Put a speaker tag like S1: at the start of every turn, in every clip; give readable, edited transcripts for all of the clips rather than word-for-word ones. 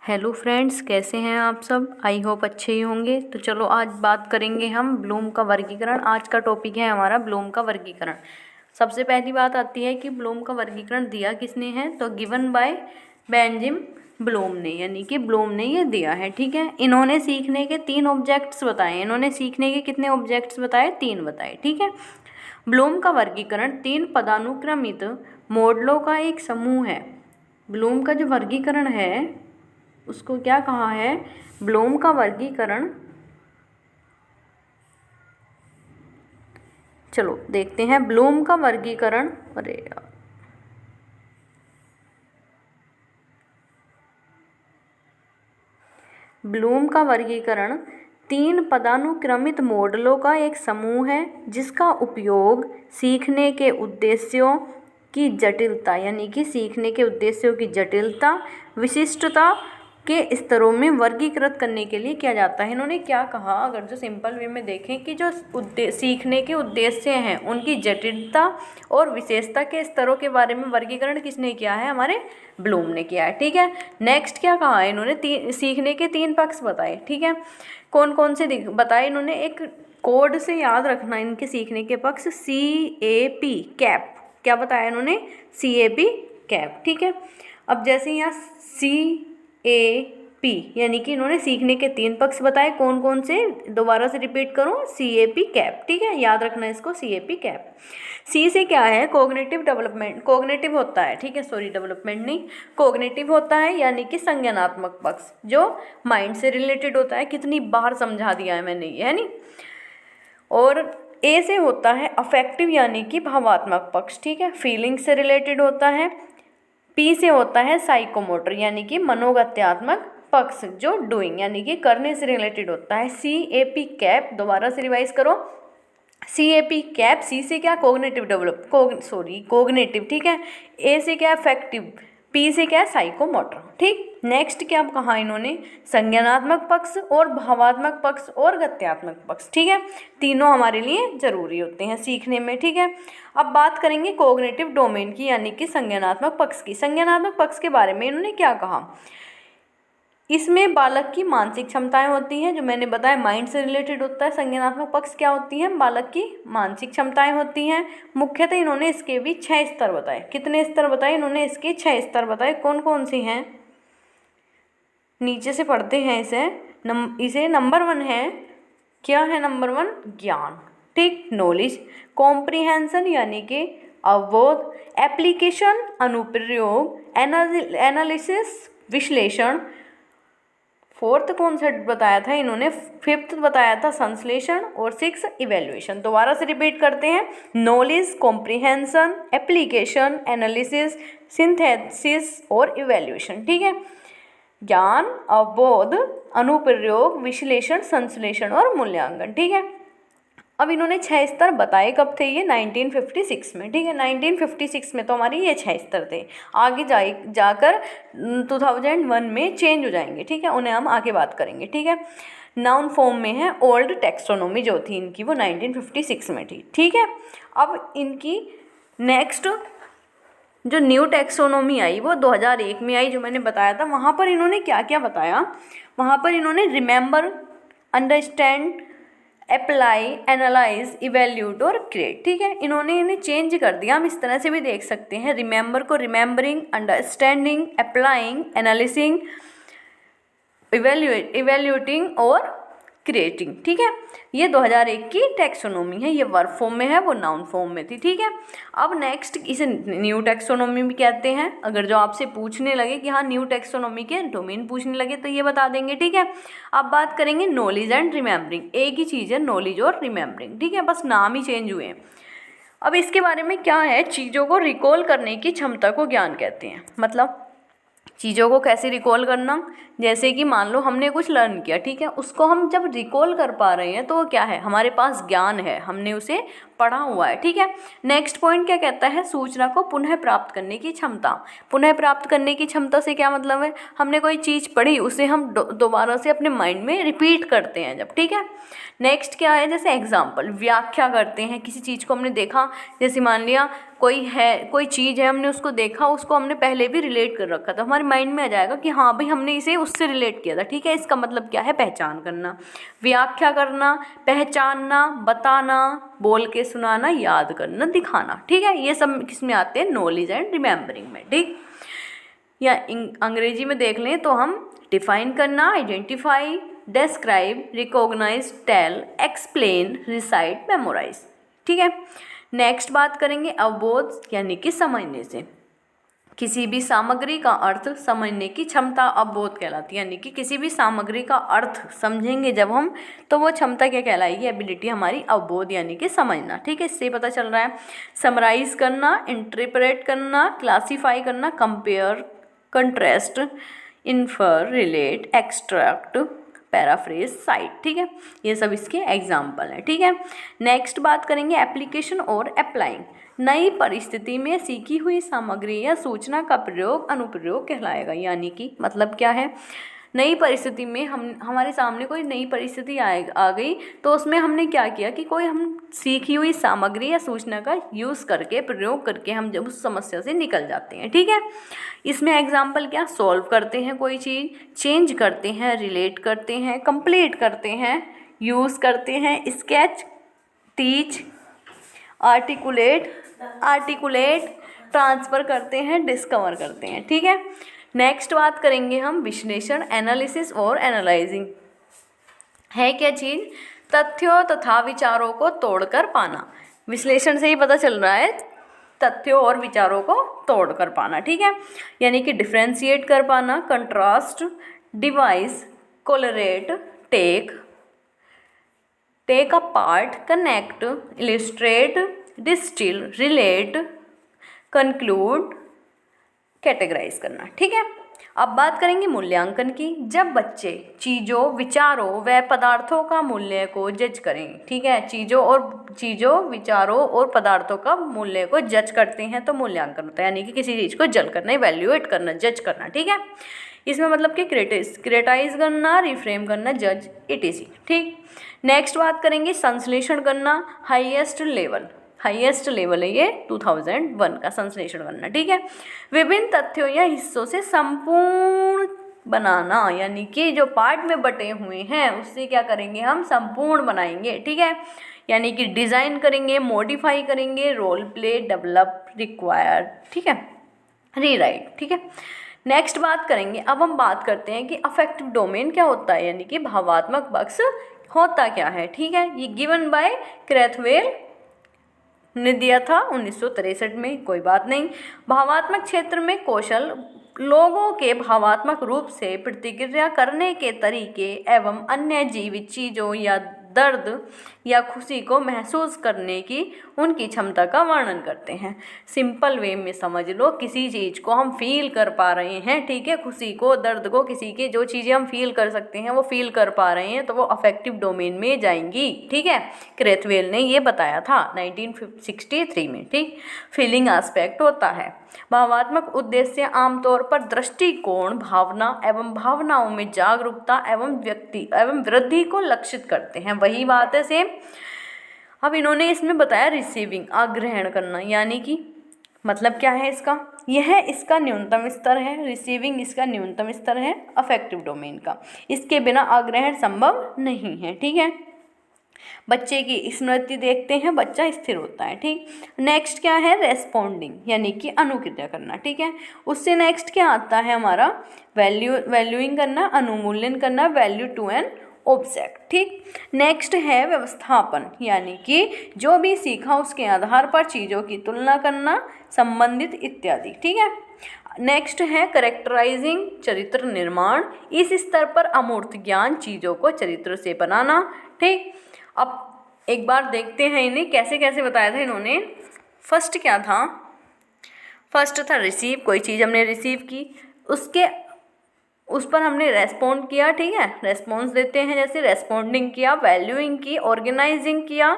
S1: Hello friends, कैसे हैं आप सब। आई होप अच्छे ही होंगे। तो चलो आज बात करेंगे हम ब्लूम का वर्गीकरण। आज का टॉपिक है हमारा ब्लूम का वर्गीकरण। सबसे पहली बात आती है कि ब्लूम का वर्गीकरण दिया किसने है, तो गिवन बाय बेंजामिन ब्लूम ने, यानी कि ब्लूम ने ये दिया है। ठीक है, इन्होंने सीखने के 3 ऑब्जेक्ट्स बताए। इन्होंने सीखने के कितने ऑब्जेक्ट्स बताए? 3 बताए। ठीक है, ब्लूम का वर्गीकरण 3 पदानुक्रमित मॉडलों का एक समूह है। ब्लूम का जो वर्गीकरण है उसको क्या कहा है? ब्लूम का वर्गीकरण, चलो देखते हैं ब्लूम का वर्गीकरण। अरे यार, ब्लूम का वर्गीकरण 3 पदानुक्रमित मॉडलों का एक समूह है जिसका उपयोग सीखने के उद्देश्यों की जटिलता, यानी कि सीखने के उद्देश्यों की जटिलता, विशिष्टता के स्तरों में वर्गीकृत करने के लिए किया जाता है। इन्होंने क्या कहा, अगर जो सिंपल वे में देखें कि जो सीखने के उद्देश्य हैं उनकी जटिलता और विशेषता के स्तरों के बारे में वर्गीकरण किसने किया है? हमारे ब्लूम ने किया है। ठीक है, नेक्स्ट क्या कहा है इन्होंने? सीखने के 3 पक्ष बताए। ठीक है, कौन कौन से बताए इन्होंने? एक कोड से याद रखना इनके सीखने के पक्ष, CAP कैप। क्या बताया इन्होंने? CAP cap. ठीक है, अब जैसे यहाँ CAP, यानी कि इन्होंने सीखने के 3 पक्ष बताए। कौन कौन से? दोबारा से रिपीट करूँ, CAP कैप। ठीक है, याद रखना इसको, CAP कैप। C से क्या है? Cognitive development. कोग्निटिव होता है, ठीक है, सॉरी डेवलपमेंट नहीं, कोग्निटिव होता है, यानी कि संज्ञानात्मक पक्ष जो माइंड से रिलेटेड होता है। कितनी बार समझा दिया है मैंने ये, है नी। और A से होता है अफेक्टिव, यानी कि भावात्मक पक्ष। ठीक है, फीलिंग से रिलेटेड होता है। P से होता है साइकोमोटर, यानी कि मनोगत्यात्मक पक्ष जो डूइंग, यानी कि करने से रिलेटेड होता है। CAP कैप, दोबारा से रिवाइज करो, CAP कैप। C से क्या? Cognitive cognitive. ठीक है, A से क्या? अफेक्टिव, P से क्या? साइकोमोटर। ठीक, नेक्स्ट क्या कहा इन्होंने? संज्ञानात्मक पक्ष और भावात्मक पक्ष और गत्यात्मक पक्ष। ठीक है, तीनों हमारे लिए जरूरी होते हैं सीखने में। ठीक है, अब बात करेंगे कोग्निटिव डोमेन की, यानी कि संज्ञानात्मक पक्ष की। संज्ञानात्मक पक्ष के बारे में इन्होंने क्या कहा? इसमें बालक की मानसिक क्षमताएं होती हैं, जो मैंने बताया माइंड से रिलेटेड होता है। संज्ञानात्मक पक्ष क्या होती है? बालक की मानसिक क्षमताएं होती हैं। मुख्यतः इन्होंने इसके भी 6 स्तर बताए। कितने स्तर बताए इन्होंने? इसके 6 स्तर बताए। कौन कौन से हैं? नीचे से पढ़ते हैं इसे। नंबर 1 है, क्या है नंबर 1? ज्ञान। ठीक, नॉलेज। कॉम्प्रिहेंशन, यानी कि अवबोध। एप्लीकेशन, अनुप्रयोग। एनालिसिस, विश्लेषण। 4th कौन सा बताया था इन्होंने? 5th बताया था संश्लेषण। और 6 इवेल्युएशन। दोबारा से रिपीट करते हैं, knowledge, comprehension, application, analysis, synthesis और इवेल्युएशन। ठीक है, ज्ञान, अवबोध, अनुप्रयोग, विश्लेषण, संश्लेषण और मूल्यांकन। ठीक है, अब इन्होंने 6 स्तर बताए। कब थे ये? 1956 में। ठीक है, 1956 में तो हमारे ये 6 स्तर थे। आगे जाकर 2001 में चेंज हो जाएंगे। ठीक है, उन्हें हम आगे बात करेंगे। ठीक है, नाउन फॉर्म में है ओल्ड टैक्सोनॉमी जो थी इनकी, वो 1956 में थी। ठीक है, अब इनकी नेक्स्ट जो न्यू टैक्सोनॉमी आई वो 2001 में आई, जो मैंने बताया था। वहाँ पर इन्होंने क्या क्या बताया? वहाँ पर इन्होंने remember, understand, apply, analyse, evaluate और क्रिएट। ठीक है, इन्होंने इन्हें चेंज कर दिया। हम इस तरह से भी देख सकते हैं, रिमेंबर को remembering, understanding, applying, analysing, evaluating और क्रिएटिंग। ठीक है, ये 2001 की टैक्सोनॉमी है। ये वर्ब फॉर्म में है, वो नाउन फॉर्म में थी। ठीक है, अब नेक्स्ट इसे न्यू टैक्सोनॉमी भी कहते हैं। अगर जो आपसे पूछने लगे कि हाँ न्यू टैक्सोनॉमी के डोमेन पूछने लगे तो ये बता देंगे। ठीक है, अब बात करेंगे नॉलेज एंड रिमेंबरिंग। एक ही चीज़ है नॉलेज और रिमेंबरिंग। ठीक है, बस नाम ही चेंज हुए हैं। अब इसके बारे में क्या है? चीज़ों को रिकॉल करने की क्षमता को ज्ञान कहते हैं। मतलब चीज़ों को कैसे रिकॉल करना? जैसे कि मान लो हमने कुछ लर्न किया, ठीक है, उसको हम जब रिकॉल कर पा रहे हैं तो वो क्या है? हमारे पास ज्ञान है, हमने उसे पढ़ा हुआ है, ठीक है। नेक्स्ट पॉइंट क्या कहता है, सूचना को पुनः प्राप्त करने की क्षमता। पुनः प्राप्त करने की क्षमता से क्या मतलब है, हमने कोई चीज़ पढ़ी उसे हम दोबारा से अपने माइंड में रिपीट करते हैं जब, ठीक है। नेक्स्ट क्या है, जैसे एग्जाम्पल, व्याख्या करते हैं, किसी चीज़ को हमने देखा, जैसे मान लिया कोई चीज़ है, हमने उसको देखा, उसको हमने पहले भी रिलेट कर रखा था, हमारे माइंड में आ जाएगा कि हाँ भाई हमने इसे उससे रिलेट किया था, ठीक है। इसका मतलब क्या है, पहचान करना, व्याख्या करना, पहचानना, बताना, बोल के सुनाना, याद करना, दिखाना, ठीक है। ये सब किस में आते हैं, नॉलेज एंड रिमेम्बरिंग में, ठीक। या अंग्रेजी में देख लें तो हम डिफाइन करना, identify, describe, recognise, tell, explain, recite, memorise, ठीक है। नेक्स्ट बात करेंगे अवबोध यानी कि समझने से। किसी भी सामग्री का अर्थ समझने की क्षमता अवबोध कहलाती है, यानी कि किसी भी सामग्री का अर्थ समझेंगे जब हम, तो वो क्षमता क्या कहलाएगी, एबिलिटी हमारी अवबोध यानी कि समझना, ठीक है। इससे पता चल रहा है समराइज करना, इंटरप्रेट करना, क्लासीफाई करना, compare, contrast, infer, relate, extract, paraphrase, cite, ठीक है। ये सब इसके एग्जाम्पल हैं, ठीक है। नेक्स्ट बात करेंगे एप्लीकेशन और अप्लाइंग। नई परिस्थिति में सीखी हुई सामग्री या सूचना का प्रयोग अनुप्रयोग कहलाएगा, यानी कि मतलब क्या है, नई परिस्थिति में हमारे सामने कोई नई परिस्थिति आ गई, तो उसमें हमने क्या किया कि कोई हम सीखी हुई सामग्री या सूचना का यूज़ करके, प्रयोग करके हम जब उस समस्या से निकल जाते हैं, ठीक है। इसमें एग्जाम्पल क्या, सॉल्व करते हैं कोई चीज़, चेंज करते हैं, रिलेट करते हैं, कंप्लीट करते हैं, यूज़ करते हैं, स्केच, टीच, आर्टिकुलेट, ट्रांसफ़र करते हैं, डिस्कवर करते हैं, ठीक है। नेक्स्ट बात करेंगे हम विश्लेषण, एनालिसिस और एनालाइजिंग। है क्या चीज़, तथ्यों तथा विचारों को तोड़कर पाना। विश्लेषण से ही पता चल रहा है, तथ्यों और विचारों को तोड़कर पाना, ठीक है। यानी कि डिफ्रेंशिएट कर पाना, contrast, device, correlate, take apart, connect, illustrate, distil, relate, conclude, categorise करना, ठीक है। अब बात करेंगे मूल्यांकन की। जब बच्चे चीज़ों, विचारों व पदार्थों का मूल्य को जज करें, ठीक है, चीज़ों, विचारों और पदार्थों का मूल्य को जज करते हैं तो मूल्यांकन होता है, यानी कि किसी चीज़ को जज करना, इवैल्यूएट करना, जज करना, ठीक है। इसमें मतलब कि क्रिटिसाइज करना, रिफ्रेम करना, जज, etc, ठीक। नेक्स्ट बात करेंगे संश्लेषण करना, हाईएस्ट लेवल है ये 2001 का, संश्लेषण करना, ठीक है। विभिन्न तथ्यों या हिस्सों से संपूर्ण बनाना, यानी कि जो पार्ट में बटे हुए हैं उससे क्या करेंगे, हम संपूर्ण बनाएंगे, ठीक है। यानी कि डिज़ाइन करेंगे, मॉडिफाई करेंगे, रोल प्ले, डेवलप, रिक्वायर्ड, ठीक है, रीराइट, ठीक है। नेक्स्ट बात करेंगे, अब हम बात करते हैं कि अफेक्टिव डोमेन क्या होता है, यानी कि भावात्मक बक्स होता क्या है, ठीक है। ये गिवन बाय क्रैथवेल ने दिया था 1963 में, कोई बात नहीं। भावात्मक क्षेत्र में कौशल, लोगों के भावात्मक रूप से प्रतिक्रिया करने के तरीके एवं अन्य जीवित चीज़ों या दर्द या खुशी को महसूस करने की उनकी क्षमता का वर्णन करते हैं। सिंपल वे में समझ लो, किसी चीज़ को हम फील कर पा रहे हैं, ठीक है, खुशी को, दर्द को, किसी के जो चीज़ें हम फील कर सकते हैं वो फील कर पा रहे हैं, तो वो अफेक्टिव डोमेन में जाएंगी, ठीक है। क्रैथवेल ने ये बताया था 1963 में, ठीक। फीलिंग एस्पेक्ट होता है। भावात्मक उद्देश्य आमतौर पर दृष्टिकोण, भावना एवं भावनाओं में जागरूकता एवं व्यक्ति एवं वृद्धि को लक्षित करते हैं। वही बात है सेम। अब इन्होंने इसमें बताया रिसीविंग, आग्रहण करना, यानी कि मतलब क्या है इसका, यह इसका न्यूनतम स्तर है, रिसीविंग इसका न्यूनतम स्तर है अफेक्टिव डोमेन का। इसके बिना आग्रहण संभव नहीं है, ठीक है। बच्चे की स्मृति देखते हैं, बच्चा स्थिर होता है, ठीक। नेक्स्ट क्या है, रेस्पॉन्डिंग, यानी कि अनुक्रिया करना, ठीक है। उससे नेक्स्ट क्या आता है हमारा, वैल्यूइंग करना, अनुमूल्यन करना, वैल्यू टू एन ऑब्जेक्ट, ठीक। नेक्स्ट है व्यवस्थापन, यानी कि जो भी सीखा उसके आधार पर चीज़ों की तुलना करना, संबंधित इत्यादि, ठीक है। नेक्स्ट है करेक्टराइजिंग, चरित्र निर्माण। इस स्तर पर अमूर्त ज्ञान चीज़ों को चरित्र से बनाना, ठीक। अब एक बार देखते हैं इन्हें कैसे कैसे बताया था इन्होंने। फर्स्ट क्या था, फर्स्ट था रिसीव, कोई चीज़ हमने रिसीव की, उस पर हमने रेस्पॉन्ड किया, ठीक है, रेस्पॉन्स देते हैं, जैसे रेस्पॉन्डिंग किया, वैल्यूइंग की, ऑर्गेनाइजिंग किया,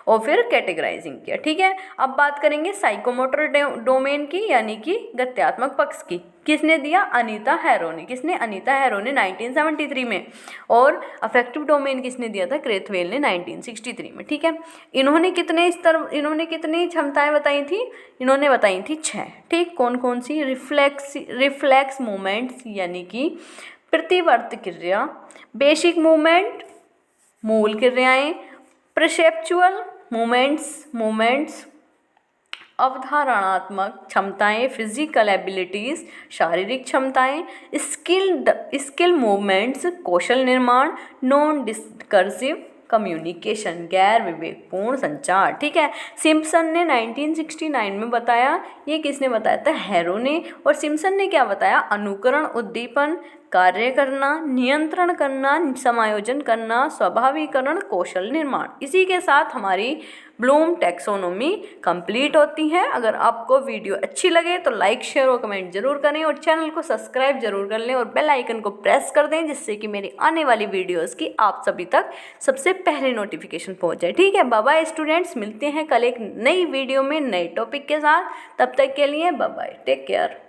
S1: और फिर कैटेगराइजिंग किया। ठीक है, अब बात करेंगे साइकोमोटर डोमेन की, यानी कि गत्यात्मक पक्ष की। किसने दिया? अनीता हैरो ने। किसने? अनीता हैरो ने 1973 में। और अफेक्टिव डोमेन किसने दिया था? क्रेथवेल ने 1963 में। ठीक है, इन्होंने कितनी क्षमताएं बताई थी? इन्होंने बताई थी 6। ठीक, कौन कौन सी? रिफ्लेक्स मूवमेंट्स यानी कि प्रतिवर्त क्रिया, बेसिक मूवमेंट मूल क्रियाएं, परसेप्चुअल मूवमेंट्स अवधारणात्मक क्षमताएं, फिजिकल एबिलिटीज शारीरिक क्षमताएं, स्किल मूवमेंट्स कौशल निर्माण, नॉन डिस्कर्सिव कम्युनिकेशन गैर विवेकपूर्ण संचार। ठीक है, सिम्पसन ने 1969 में बताया। ये किसने बताया था? हैरो ने। और सिम्पसन ने क्या बताया? अनुकरण, उद्दीपन, कार्य करना, नियंत्रण करना, समायोजन करना, स्वाभाविकरण, कौशल निर्माण। इसी के साथ हमारी ब्लूम टैक्सोनॉमी कंप्लीट होती है। अगर आपको वीडियो अच्छी लगे तो लाइक, शेयर और कमेंट जरूर करें और चैनल को सब्सक्राइब जरूर कर लें और बेल आइकन को प्रेस कर दें, जिससे कि मेरी आने वाली वीडियोस की आप सभी तक सबसे पहले नोटिफिकेशन पहुंच जाए। ठीक है, बाय बाय स्टूडेंट्स, मिलते हैं कल एक नई वीडियो में नए टॉपिक के साथ। तब तक के लिए बाय बाय, टेक केयर।